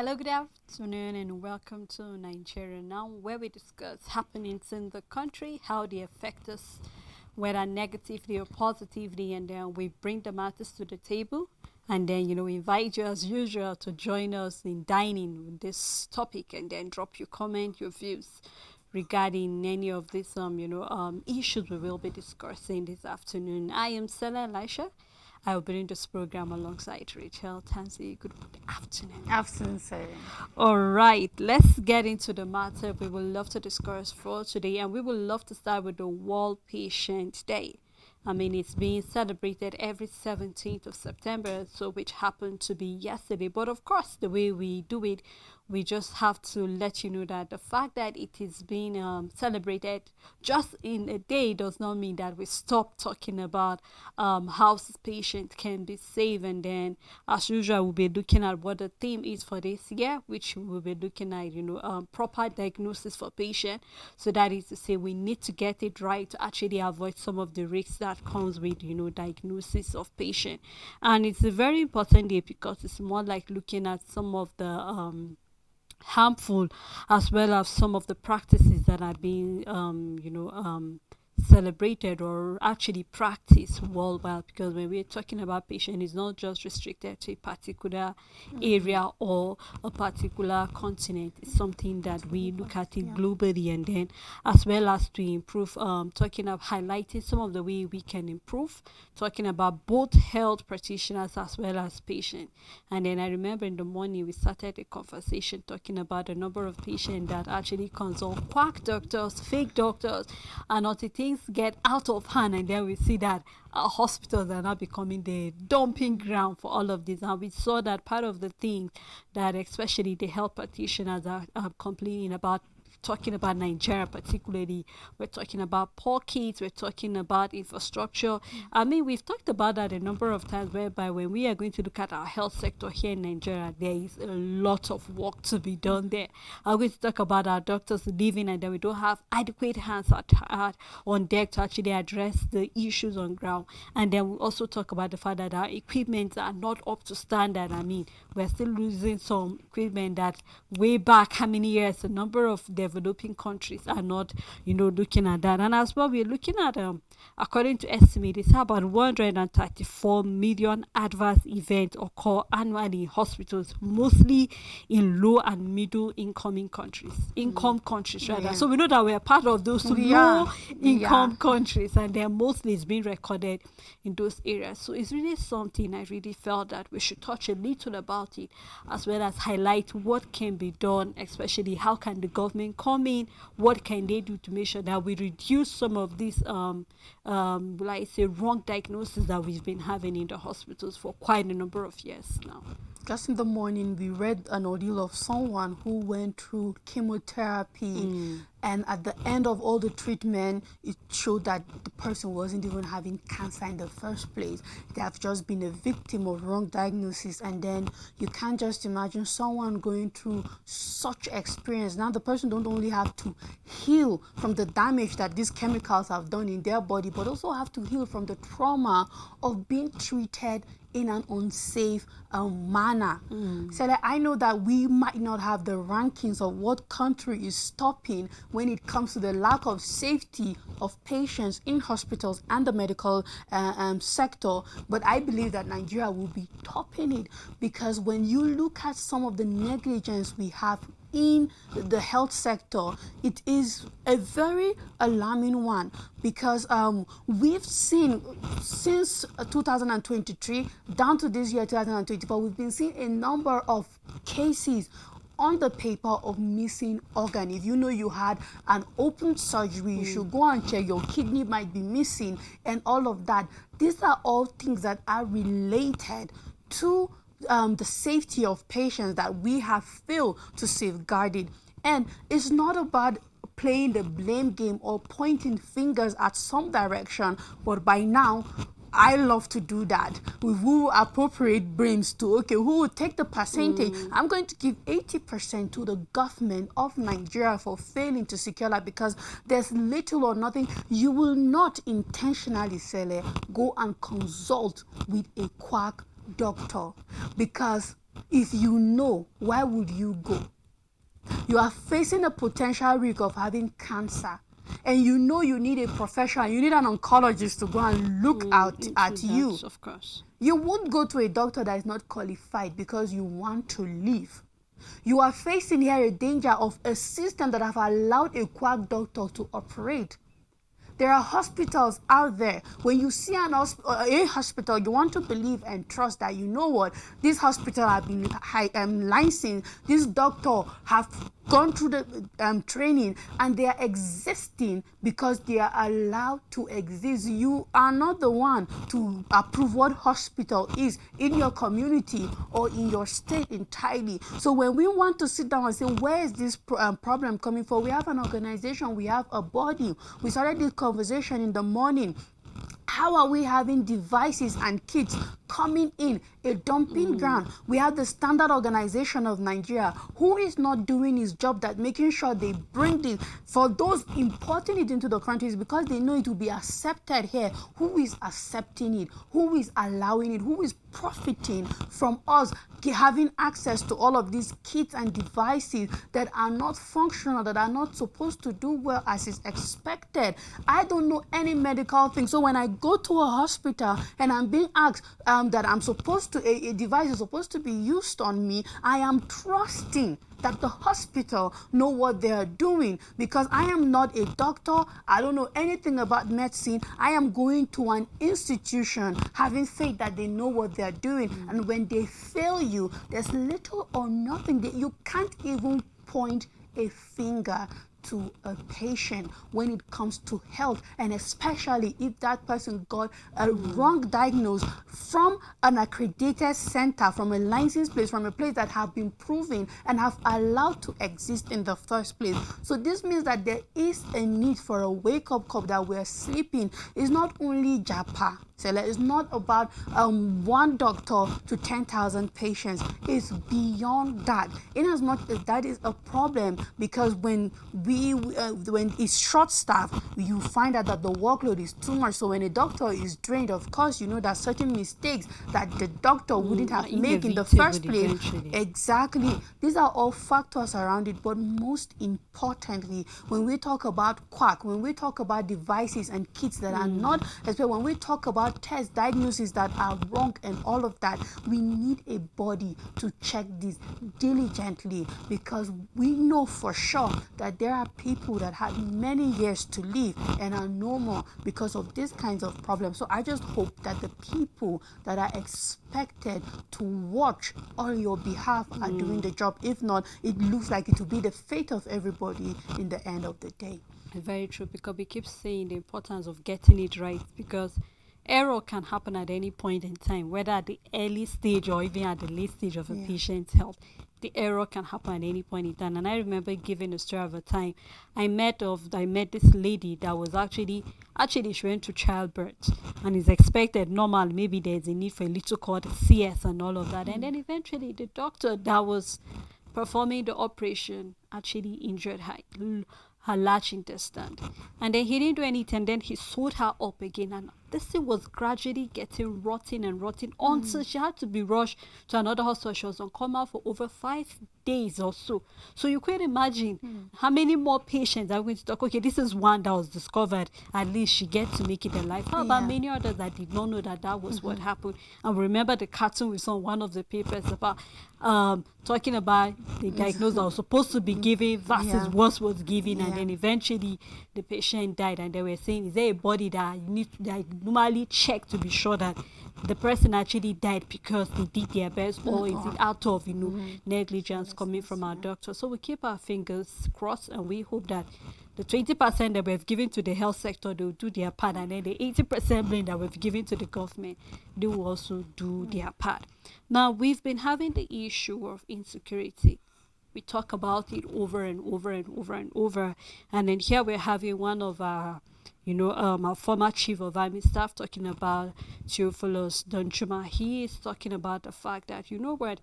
Hello, good afternoon, and welcome to Nigeria Now, where we discuss happenings in the country, how they affect us, whether negatively or positively, and then we bring the matters to the table. And then, we invite you as usual to join us in dining with this topic and then drop your comment, your views regarding any of these, issues we will be discussing this afternoon. I am Stella Elisha. I will be doing this program alongside Rachel Tansy. Good afternoon. Afternoon, sir. All right, let's get into the matter we would love to discuss for today, and we would love to start with the World Patient Day. I mean, it's being celebrated every 17th of September, so which happened to be yesterday. But of course, the way we do it, we just have to let you know that the fact that it is being celebrated just in a day does not mean that we stop talking about how patients can be saved. And then, as usual, we'll be looking at what the theme is for this year, which we'll be looking at, proper diagnosis for patient. So that is to say, we need to get it right to actually avoid some of the risks that comes with, diagnosis of patient. And it's a very important day because it's more like looking at some of the harmful as well as some of the practices that are being celebrated or actually practiced worldwide, because when we're talking about patient, it's not just restricted to a particular area or a particular continent. It's something that we look at it globally, and then as well as to improve, talking of highlighting some of the way we can improve, talking about both health practitioners as well as patients. And then I remember in the morning we started a conversation talking about the number of patients that actually consult quack doctors, fake doctors, and until things get out of hand, and then we see that our hospitals are now becoming the dumping ground for all of this. And we saw that part of the thing that especially the health practitioners are complaining about, talking about Nigeria particularly. We're talking about poor kids, we're talking about infrastructure. I mean, we've talked about that a number of times, whereby when we are going to look at our health sector here in Nigeria, there is a lot of work to be done there. I'm going to talk about our doctors leaving, and then we don't have adequate hands on deck to actually address the issues on ground. And then we also talk about the fact that our equipment are not up to standard. I mean, we're still losing some equipment that way back how many years a number of developing countries are not, looking at that. And as well, we're looking at, according to estimates, it's about 134 million adverse events occur annually in hospitals, mostly in low and middle income countries rather. Yeah. So we know that we're part of those low income countries, and then mostly it's being recorded in those areas. So it's really something I really felt that we should touch a little about it, as well as highlight what can be done, especially how can the government come in, what can they do to make sure that we reduce some of these like I say wrong diagnosis that we've been having in the hospitals for quite a number of years now. Just in the morning, we read an ordeal of someone who went through chemotherapy, and at the end of all the treatment, it showed that the person wasn't even having cancer in the first place. They have just been a victim of wrong diagnosis, and then you can't just imagine someone going through such experience. Now the person don't only have to heal from the damage that these chemicals have done in their body, but also have to heal from the trauma of being treated in an unsafe manner. So that I know that we might not have the rankings of what country is stopping when it comes to the lack of safety of patients in hospitals and the medical sector, but I believe that Nigeria will be topping it, because when you look at some of the negligence we have in the health sector, it is a very alarming one, because we've seen since 2023 down to this year 2024, we've been seeing a number of cases on the paper of missing organ. If you know you had an open surgery, you should go and check, your kidney might be missing and all of that. These are all things that are related to the safety of patients that we have failed to safeguard it. And it's not about playing the blame game or pointing fingers at some direction, but by now I love to do that. We will appropriate brains to, okay, who will take the percentage? I'm going to give 80% to the government of Nigeria for failing to secure that, because there's little or nothing. You will not intentionally, Sele, go and consult with a quack doctor, because If you know, why would you go? You are facing a potential risk of having cancer, and you know you need a professional, you need an oncologist to go and look out Into at that, you. of course. You won't go to a doctor that is not qualified because you want to live. You are facing here a danger of a system that have allowed a quack doctor to operate. There are hospitals out there. When you see a hospital, you want to believe and trust that, you know what, this hospital have been licensed, this doctor have gone through the training, and they are existing because they are allowed to exist. You are not the one to approve what hospital is in your community or in your state entirely. So when we want to sit down and say, where is this problem coming from, we have an organization, we have a body. We started this conversation in the morning. How are we having devices and kits coming in a dumping ground? We have the Standard Organization of Nigeria, who is not doing his job, that making sure they bring this for those importing it into the countries, because they know it will be accepted here. Who is accepting it? Who is allowing it? Who is profiting from us having access to all of these kits and devices that are not functional, that are not supposed to do well as is expected? I don't know any medical thing. So when I go to a hospital and I'm being asked that I'm supposed to, a device is supposed to be used on me, I am trusting that the hospital know what they are doing, because I am not a doctor. I don't know anything about medicine. I am going to an institution having faith that they know what they are doing. And when they fail you, there's little or nothing that you can't even point a finger to a patient when it comes to health, and especially if that person got a wrong diagnosis from an accredited center, from a licensed place, from a place that have been proven and have allowed to exist in the first place. So this means that there is a need for a wake-up call, that we're sleeping. It's not only Japa. So it's not about one doctor to 10,000 patients. It's beyond that. In as much as that is a problem, because when it's short staff, you find out that the workload is too much. So when a doctor is drained, of course, you know that certain mistakes that the doctor wouldn't have made in the first place. Eventually. Exactly. These are all factors around it. But most importantly, when we talk about quack, when we talk about devices and kits that are not, especially when we talk about test diagnoses that are wrong and all of that, we need a body to check this diligently, because we know for sure that there are people that had many years to live and are no more because of these kinds of problems. So I just hope that the people that are expected to watch on your behalf are doing the job. If not, it looks like it will be the fate of everybody in the end of the day. Very true, because we keep saying the importance of getting it right, because error can happen at any point in time, whether at the early stage or even at the late stage of a patient's health. The error can happen at any point in time. And I remember giving a story of a time I met this lady that was actually she went to childbirth, and is expected normal. Maybe there's a need for a little called CS and all of that. And then eventually the doctor that was performing the operation actually injured her large intestine, and then he didn't do anything. Then he sewed her up again, and this thing was gradually getting rotten and rotten until she had to be rushed to another hospital. She was on coma for over 5 days or so. So you could imagine how many more patients are going to talk, okay, this is one that was discovered, at least she gets to make it alive. How about many others that did not know that that was what happened? And remember the cartoon we saw in one of the papers about talking about the diagnosis that was supposed to be given versus what was given, and then eventually the patient died. And they were saying, is there a body that you need that normally check to be sure that the person actually died because they did their best, or is it out of negligence coming from our doctor? So we keep our fingers crossed, and we hope that the 20% that we've given to the health sector, they'll do their part, and then the 80% blame that we've given to the government, they will also do their part. Now, we've been having the issue of insecurity. We talk about it over and over and over and over, and then here we're having one of our our former chief of army staff talking about Theophilus Donchuma. He is talking about the fact that, what,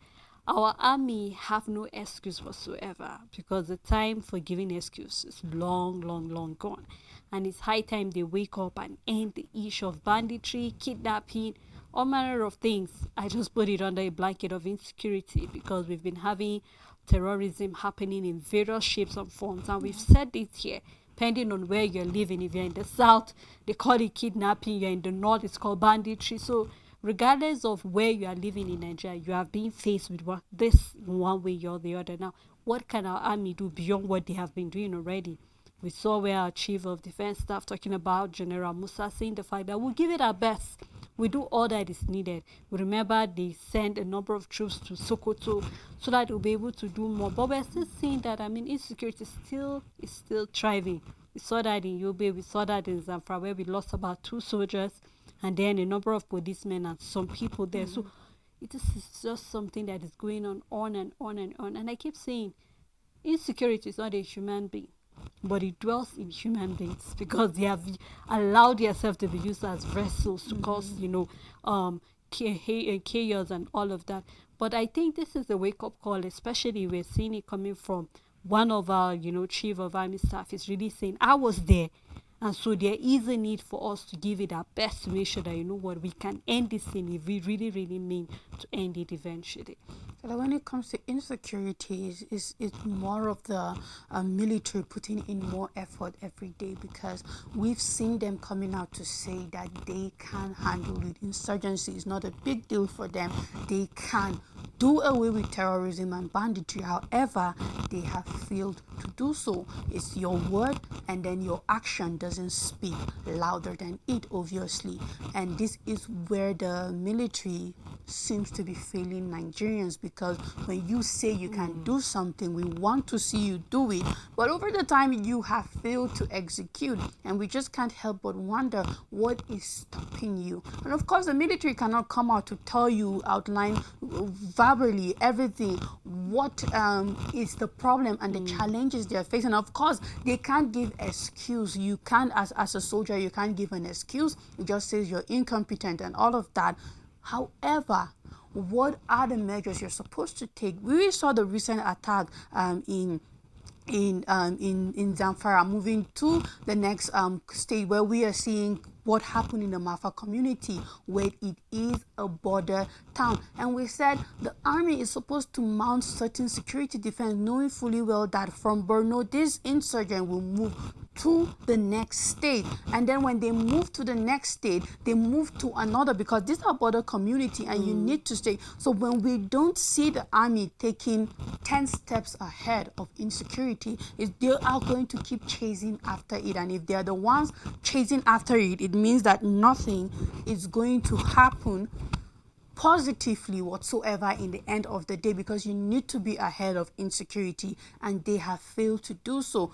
our army have no excuse whatsoever, because the time for giving excuses is long, long, long gone. And it's high time they wake up and end the issue of banditry, kidnapping, all manner of things. I just put it under a blanket of insecurity because we've been having terrorism happening in various shapes and forms, and we've said it here. Depending on where you're living, if you're in the south, they call it kidnapping. You're in the north, it's called banditry. So, regardless of where you are living in Nigeria, you are being faced with what this one way or the other. Now, what can our army do beyond what they have been doing already? We saw where our chief of defense staff talking about General Musa saying the fact that we'll give it our best. We do all that is needed. We remember they sent a number of troops to Sokoto so that we'll be able to do more. But we're still seeing that, I mean, insecurity is still thriving. We saw that in Yobe, we saw that in Zamfara, where we lost about 2 soldiers and then a number of policemen and some people there. So it is just something that is going on and on and on. And I keep saying, insecurity is not a human being, but it dwells in human beings because they have allowed themselves to be used as vessels to cause, chaos and all of that. But I think this is a wake-up call, especially we're seeing it coming from one of our, chief of army staff is really saying, I was there. And so there is a need for us to give it our best to make sure that, what, we can end this thing if we really, really mean to end it eventually. So when it comes to insecurity, it's more of the military putting in more effort every day, because we've seen them coming out to say that they can handle it. Insurgency is not a big deal for them. They can do away with terrorism and banditry. However, they have failed to do so. It's your word and then your action doesn't speak louder than it, obviously. And this is where the military seems to be failing Nigerians, because when you say you can do something, we want to see you do it, but over the time you have failed to execute, and we just can't help but wonder what is stopping you. And of course, the military cannot come out to tell you, outline verbally everything, what is the problem and the challenges they are facing. Of course, they can't give excuse. You can't, as a soldier, you can't give an excuse. It just says you're incompetent and all of that. However, what are the measures you're supposed to take? We saw the recent attack in Zamfara, moving to the next state, where we are seeing what happened in the Mafa community, where it is a border town. And we said the army is supposed to mount certain security defense, knowing fully well that from Borno, this insurgent will move to the next state. And then when they move to the next state, they move to another, because these are border community and you need to stay. So when we don't see the army taking 10 steps ahead of insecurity, they are going to keep chasing after it. And if they are the ones chasing after it, it means that nothing is going to happen positively whatsoever in the end of the day, because you need to be ahead of insecurity, and they have failed to do so.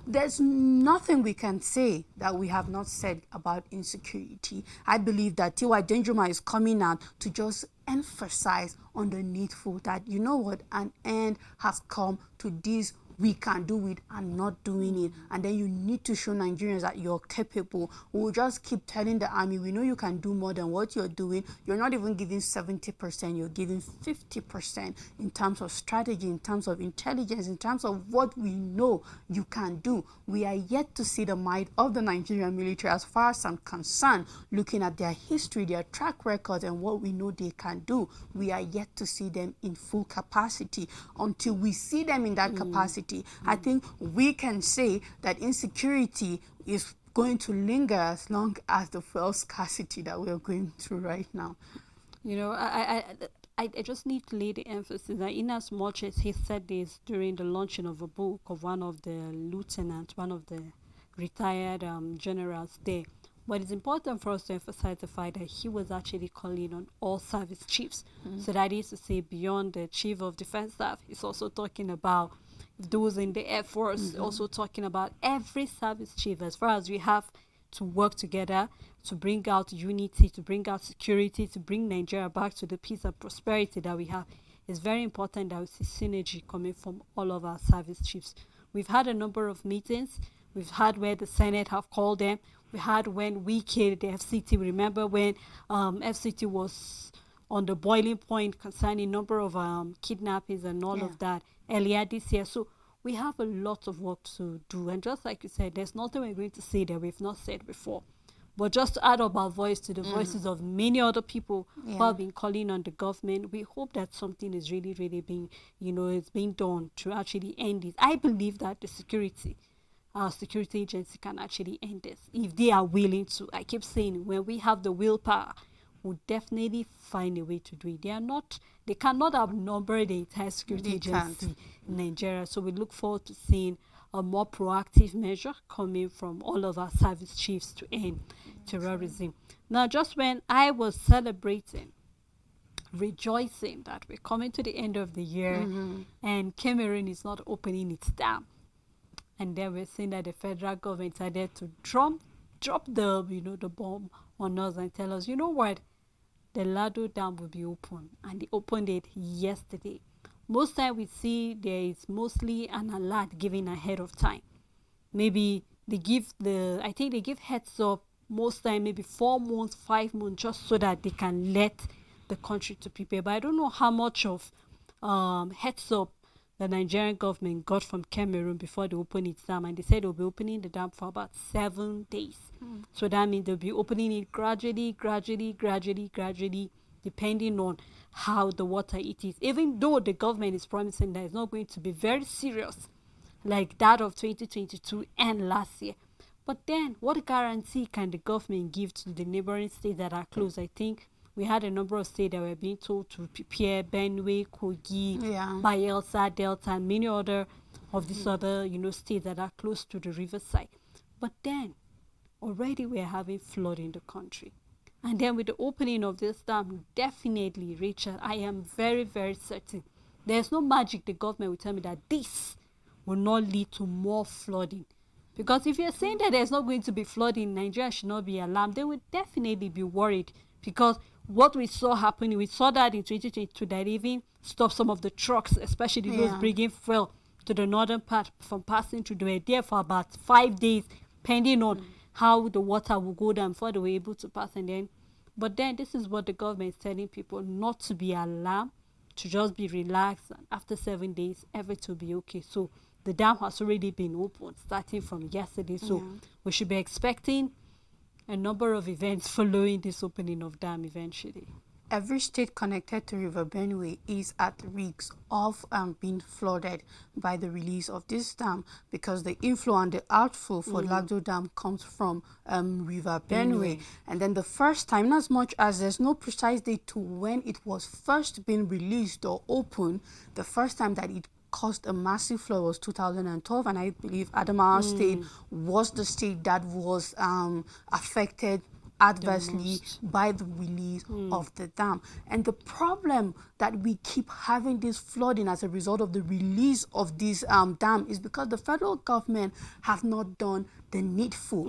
There's nothing we can say that we have not said about insecurity. I believe that Tiwa Denjuma is coming out to just emphasize on the needful, that you know what, an end has come to this. We can do it and not doing it, and then you need to show Nigerians that you're capable. We'll just keep telling the army, we know you can do more than what you're doing. You're not even giving 70%, you're giving 50% in terms of strategy, in terms of intelligence, in terms of what we know you can do. We are yet to see the might of the Nigerian military, as far as I'm concerned, looking at their history, their track records, and what we know they can do. We are yet to see them in full capacity. Until we see them in that capacity, I think we can say that insecurity is going to linger as long as the fuel scarcity that we're going through right now. I just need to lay the emphasis that in as much as he said this during the launching of a book of one of the lieutenants, one of the retired generals there, but it's important for us to emphasize the fact that he was actually calling on all service chiefs. So that is to say, beyond the chief of defense staff, he's also talking about those in the Air Force, also talking about every service chief, as far as we have to work together to bring out unity, to bring out security, to bring Nigeria back to the peace and prosperity that we have. It's very important that we see synergy coming from all of our service chiefs. We've had a number of meetings. We've had where the Senate have called them. We had when we killed the FCT. Remember when FCT was on the boiling point concerning number of kidnappings and all of that earlier this year. So we have a lot of work to do. And just like you said, there's nothing we're going to say that we've not said before. But just to add up our voice to the voices of many other people who Yeah. have been calling on the government, we hope that something is really, really being, it's being done to actually end it. I believe that the our security agency can actually end this if they are willing to. I keep saying, when we have the willpower, we'll definitely find a way to do it. They cannot outnumber the entire security They can't. agency in Nigeria. So we look forward to seeing a more proactive measure coming from all of our service chiefs to end terrorism. Now, just when I was celebrating, rejoicing that we're coming to the end of the year and Cameroon is not opening its dam, and then we're seeing that the federal government decided to drop the the bomb on us and tell us, you know what, the Lado Dam will be open, and they opened it yesterday. Most time we see there is mostly an alert given ahead of time. Maybe I think they give heads up most time, maybe 4 months, 5 months, just so that they can let the country to prepare. But I don't know how much of heads up the Nigerian government got from Cameroon before they open its dam, and they said they'll be opening the dam for about 7 days. So that means they'll be opening it gradually, gradually, gradually, gradually, depending on how the water it is. Even though the government is promising that it's not going to be very serious like that of 2022 and last year. But then, what guarantee can the government give to the neighboring states that are close? I think we had a number of states that were being told to prepare: Benue, Kogi, Yeah. Bayelsa, Delta, and many other of these other, states that are close to the riverside. But then, already we're having flood in the country. And then with the opening of this dam, definitely, Rachel, I am very, very certain there's no magic the government will tell me that this will not lead to more flooding. Because if you're saying that there's not going to be flooding, Nigeria should not be alarmed. They would definitely be worried, because what we saw happening, we saw that in 2022, that even stopped some of the trucks, especially those Yeah. bringing fuel to the northern part from passing through. They were there for about 5 days, pending on how the water will go down before they were able to pass. But then this is what the government is telling people: not to be alarmed, to just be relaxed, and after 7 days, everything will be okay. So the dam has already been opened starting from yesterday. So we should be expecting a number of events following this opening of dam eventually. Every state connected to River Benue is at risk of being flooded by the release of this dam, because the inflow and the outflow for Lagdo Dam comes from River Benue. And then the first time, not as much as there's no precise date to when it was first being released or opened, the first time that it caused a massive flood was 2012, and I believe Adamawa State was the state that was affected adversely by the release of the dam. And the problem that we keep having this flooding as a result of the release of this dam is because the federal government have not done the needful.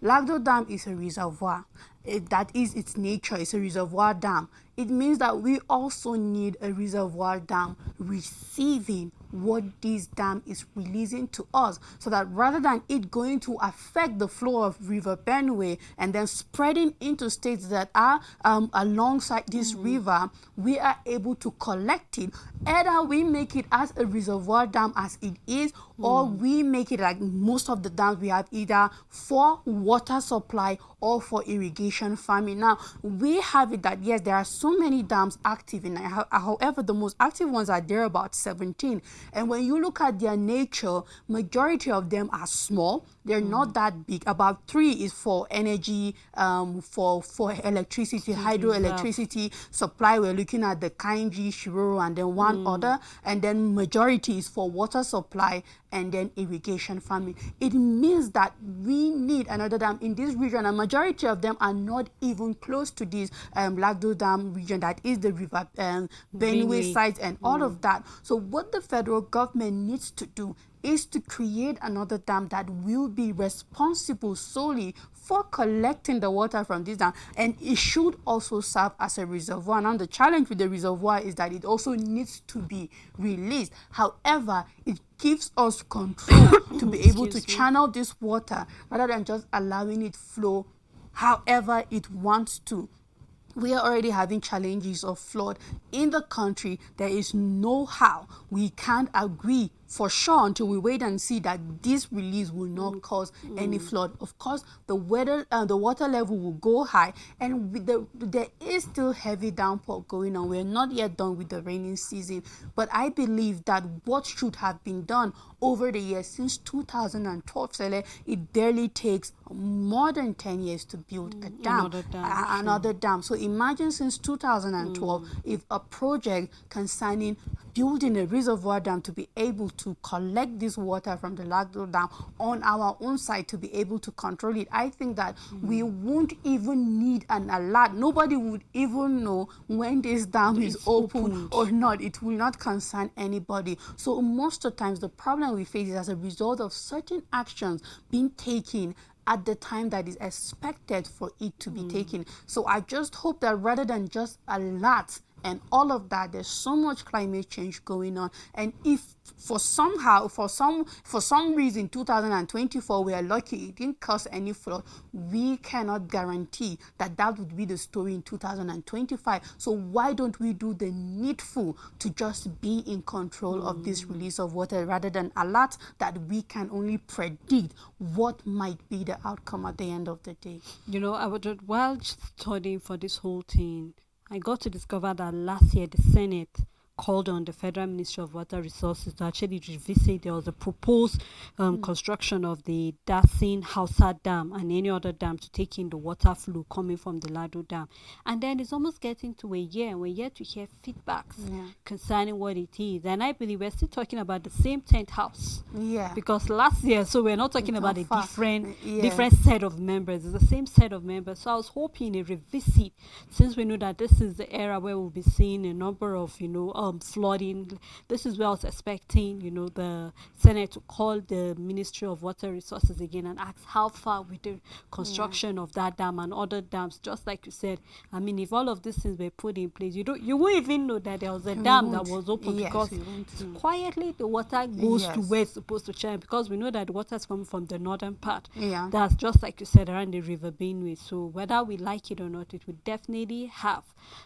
Lagdo Dam is a reservoir. That is its nature. It's a reservoir dam. It means that we also need a reservoir dam receiving what this dam is releasing to us, so that rather than it going to affect the flow of River Benue and then spreading into states that are alongside this river, we are able to collect it. Either we make it as a reservoir dam as it is, or we make it like most of the dams we have, either for water supply or for irrigation farming. Now, we have it that yes, there are so many dams active in Nigeria. However, the most active ones are there about 17. And when you look at their nature, majority of them are small. They're not that big. About 3 is for energy, for electricity, hydroelectricity supply. We're looking at the Kainji, Shiroro, and then one other. And then majority is for water supply and then irrigation farming. It means that we need another dam in this region. A majority of them are not even close to this Lagdo Dam region, that is the river Benue side and all of that. So what the federal government needs to do is to create another dam that will be responsible solely for collecting the water from this dam, and it should also serve as a reservoir. Now, the challenge with the reservoir is that it also needs to be released. However, it gives us control to be able to channel this water rather than just allowing it flow however it wants to. We are already having challenges of flood in the country. There is no how we can't agree for sure until we wait and see that this release will not cause any flood. Of course, the water level will go high, and there is still heavy downpour going on. We're not yet done with the raining season, but I believe that what should have been done over the years since 2012, Sele, it barely takes more than 10 years to build a dam, another dam. So imagine since 2012, if a project concerning building a reservoir dam to be able to collect this water from the Lagdo Dam on our own side to be able to control it, I think that we won't even need an alert. Nobody would even know when this dam is open or not. It will not concern anybody. So most of the times the problem we face is as a result of certain actions being taken at the time that is expected for it to be taken. So I just hope that rather than just alert and all of that, there's so much climate change going on, and if for some reason 2024 we are lucky it didn't cause any flood, we cannot guarantee that that would be the story in 2025. So why don't we do the needful to just be in control of this release of water rather than alert that we can only predict what might be the outcome at the end of the day. You know, I was while studying for this whole thing, I got to discover that last year the Senate called on the Federal Ministry of Water Resources to actually revisit. There was a proposed construction of the Dasin Hausa Dam and any other dam to take in the water flow coming from the Lado Dam. And then it's almost getting to a year, and we're yet to hear feedbacks concerning what it is. And I believe we're still talking about the same tent house. Yeah. Because last year, so we're not talking about a far. different set of members. It's the same set of members. So I was hoping a revisit, since we know that this is the era where we'll be seeing a number of, flooding. This is where I was expecting, the Senate to call the Ministry of Water Resources again and ask how far with the construction of that dam and other dams. Just like you said, I mean, if all of these things were put in place, you won't even know that there was a dam that was open, because quietly the water goes to where it's supposed to channel, because we know that the water is coming from the northern part. That's just like you said, around the River Benue. So whether we like it or not, it would definitely have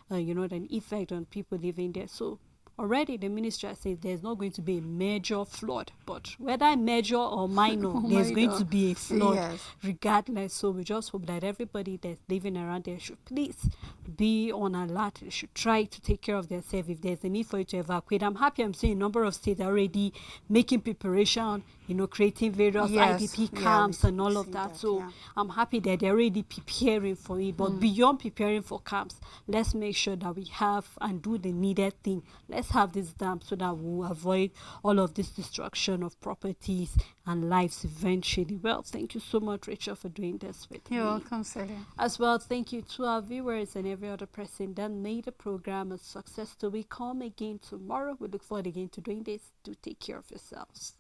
an effect on people living there. So already the ministry has said there's not going to be a major flood, but whether major or minor, there's going to be a flood regardless. So we just hope that everybody that's living around there should please be on alert. They should try to take care of themselves if there's a need for you to evacuate. I'm happy I'm seeing a number of states are already making preparation, creating various IDP camps and all of that. So I'm happy that they're already preparing for it. But beyond preparing for camps, let's make sure that we have and do the needed thing. Let's have this dam so that we'll avoid all of this destruction of properties and lives eventually. Well, thank you so much, Rachel, for doing this with me. You're welcome, Celia. As well, thank you to our viewers and every other person that made the program a success. Till we come again tomorrow, we look forward again to doing this. Do take care of yourselves.